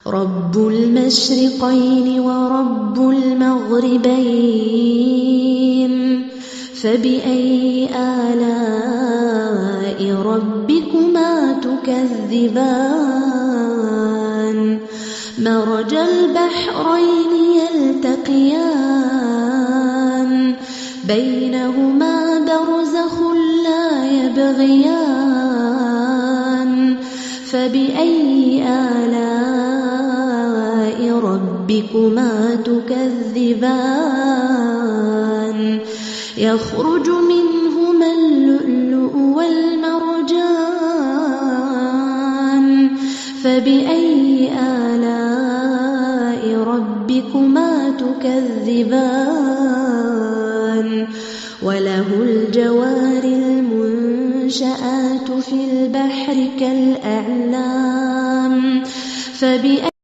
رب المشرقين ورب المغربين فبأي آلاء ربكما تكذبان مرج البحرين يلتقيان بينهما برزخ لا يبغيان فبأي آلاء ربكما تكذبان يخرج منهما اللؤلؤ والمرجان فبأي آلاء ربكما تكذبان وله الجوار المنشآت في البحر كالأعلام فبأي